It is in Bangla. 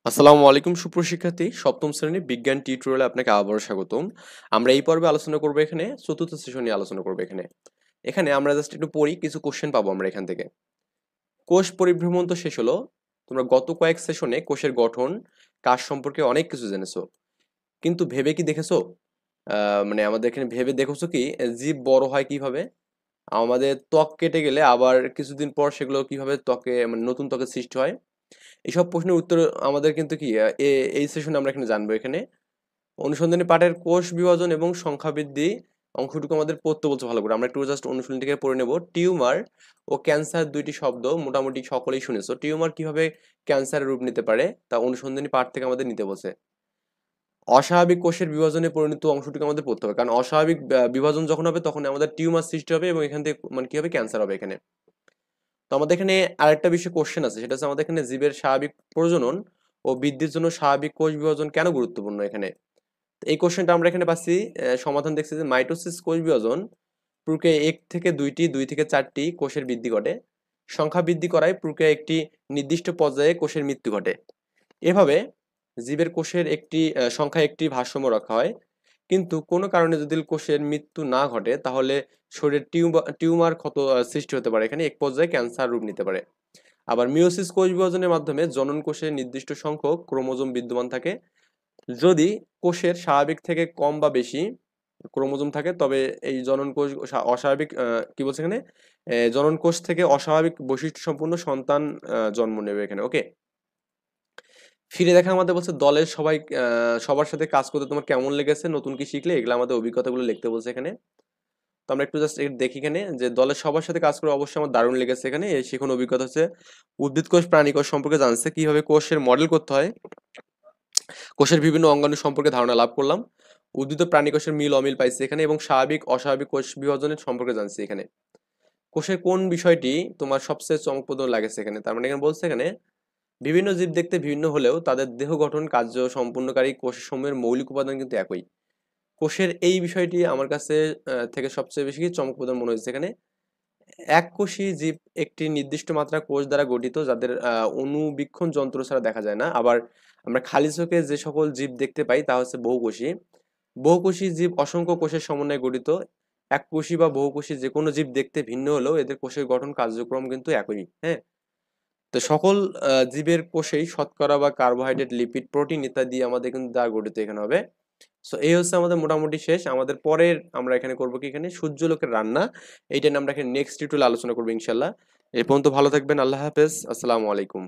আসসালামু আলাইকুম সুপ্রশিক্ষার্থী সপ্তম শ্রেণী বিজ্ঞান টিউটোরিয়ালে আপনাকে আবারও স্বাগতম। আমরা এই পর্বে আলোচনা করব এখানে চতুর্থ সেশন নিয়ে আলোচনা করব এখানে আমরা জাস্ট একটু পড়ি, কিছু কোশ্চেন পাবো আমরা এখান থেকে। কোষ পরিভ্রমণ তো শেষ হলো। তোমরা গত কয়েক সেশনে কোষের গঠন, কাজ সম্পর্কে অনেক কিছু জেনেছো, কিন্তু ভেবে কি দেখেছো? মানে আমাদের এখানে ভেবে দেখেছো কি জীব বড় হয় কিভাবে? আমাদের ত্বক কেটে গেলে আবার কিছুদিন পর সেগুলো কিভাবে ত্বকে মানে নতুন ত্বকের সৃষ্টি হয়? এইসব প্রশ্নের উত্তর আমাদের কিন্তু কি এই সেশনে আমরা এখানে জানবো। এখানে অনুসন্ধানী পাঠের কোষ বিভাজন এবং সংখ্যা বৃদ্ধি অংশটুকু আমাদের পড়তে বলছে ভালো করে। আমরা একটু জাস্ট অনুশীলনীটিকে পড়ে নেব। টিউমার ও ক্যান্সার দুইটি শব্দ মোটামুটি সকলেই শুনেছো। টিউমার কিভাবে ক্যান্সারের রূপ নিতে পারে তা অনুসন্ধানী পাঠ থেকে আমাদের নিতে বলছে। অস্বাভাবিক কোষের বিভাজনে পরিণত অংশটুকু আমাদের পড়তে হবে, কারণ অস্বাভাবিক বিভাজন যখন হবে তখন আমাদের টিউমার সৃষ্টি হবে এবং এখান থেকে মানে কি হবে, ক্যান্সার হবে এখানে। তো আমাদের এখানে আরেকটা বিষয় কোশ্চেন আছে, সেটা হচ্ছে আমাদের এখানে জীবের স্বাভাবিক প্রজনন ও বৃদ্ধির জন্য স্বাভাবিক কোষ বিভাজন কেন গুরুত্বপূর্ণ এখানে। এই কোশ্চেনটা আমরা এখানে পাচ্ছি। সমাধান দেখছি যে মাইটোসিস কোষ বিভাজন প্রক্রিয়ায় 1 থেকে 2টি 2 থেকে 4টি কোষের বৃদ্ধি ঘটে। সংখ্যা বৃদ্ধি করায় প্রক্রিয়ায় একটি নির্দিষ্ট পর্যায়ে কোষের মৃত্যু ঘটে। এভাবে জীবের কোষের একটি সংখ্যায় একটি ভারসাম্য রক্ষা হয়। কিন্তু কোনো কারণে যদি কোষের মৃত্যু না ঘটে তাহলে শরীরে টিউমার ক্ষত সৃষ্টি হতে পারে, এখানে এক পর্যায়ে ক্যান্সার রূপ নিতে পারে। আবার মিওসিস কোষ বিভাজনের মাধ্যমে জনন কোষে নির্দিষ্ট সংখ্যক ক্রোমোজোম বিদ্যমান থাকে। যদি কোষের স্বাভাবিক থেকে কম বা বেশি ক্রোমোজোম থাকে তবে এই জনন কোষ অস্বাভাবিক কি বলছে এখানে, জনন কোষ থেকে অস্বাভাবিক বৈশিষ্ট্য সম্পূর্ণ সন্তান জন্ম নেবে এখানে। ওকে, ফিরে দেখা আমাদের বলছে দলের সবাই সবার সাথে কাজ করতে তোমার কেমন লেগেছে, নতুন কি শিখলে, এগুলো আমাদের অভিজ্ঞতাগুলো লিখতে বলছে এখানে। তো আমরা একটু জাস্ট দেখি এখানে যে দলের সবার সাথে কাজ করে অবশ্যই আমার দারুণ লেগেছে। এখানে এই শিখন অভিজ্ঞতা হচ্ছে উদ্ভিদ কোষ প্রাণী কোষ সম্পর্কে জানছে, কিভাবে কোষের মডেল করতে হয়, কোষের বিভিন্ন অঙ্গাণু সম্পর্কে ধারণা লাভ করলাম, উদ্ভিদ ও প্রাণী কোষের মিল অমিল পাইছে এখানে, এবং স্বাভাবিক অস্বাভাবিক কোষ বিভাজনের সম্পর্কে জানছি এখানে। কোষের কোন বিষয়টি তোমার সবচেয়ে চমকপ্রদ লাগেছে এখানে, তার মানে এখানে বলছে এখানে বিভিন্ন জীব দেখতে বিভিন্ন হলেও তাদের দেহ গঠন কার্য সম্পূর্ণকারী কোষের সমূহের মৌলিক উপাদান কিন্তু একই। কোষের এই বিষয়টি আমার কাছে থেকে সবচেয়ে বেশি চমকপ্রদ মনে হয়েছে এখানে। এককোষী জীব একটি নির্দিষ্ট মাত্রা কোষ দ্বারা গঠিত, যাদের অণুবীক্ষণ যন্ত্র ছাড়া দেখা যায় না। আবার আমরা খালি চোখে যে সকল জীব দেখতে পাই তা হচ্ছে বহুকোষী। বহুকোষী জীব অসংখ্য কোষের সমন্বয়ে গঠিত। এককোষী বা বহুকোষী যে কোনো জীব দেখতে ভিন্ন হলেও এদের কোষের গঠন কার্যক্রম কিন্তু একই। হ্যাঁ, তো সকল জীবের কোষেই শর্করা বা কার্বোহাইড্রেট, লিপিড, প্রোটিন ইত্যাদি আমাদের কিন্তু দ্বারা গঠিত এখানে হবে। সো এই হচ্ছে আমাদের মোটামুটি শেষ। আমাদের পরের আমরা এখানে করবো কি, এখানে সূর্যলোকের রান্না, এইটা নিয়ে আমরা এখানে নেক্সট টিউটোরিয়ালে আলোচনা করবো ইনশাল্লাহ। এই পর্যন্ত ভালো থাকবেন, আল্লাহ হাফেজ, আসসালামু আলাইকুম।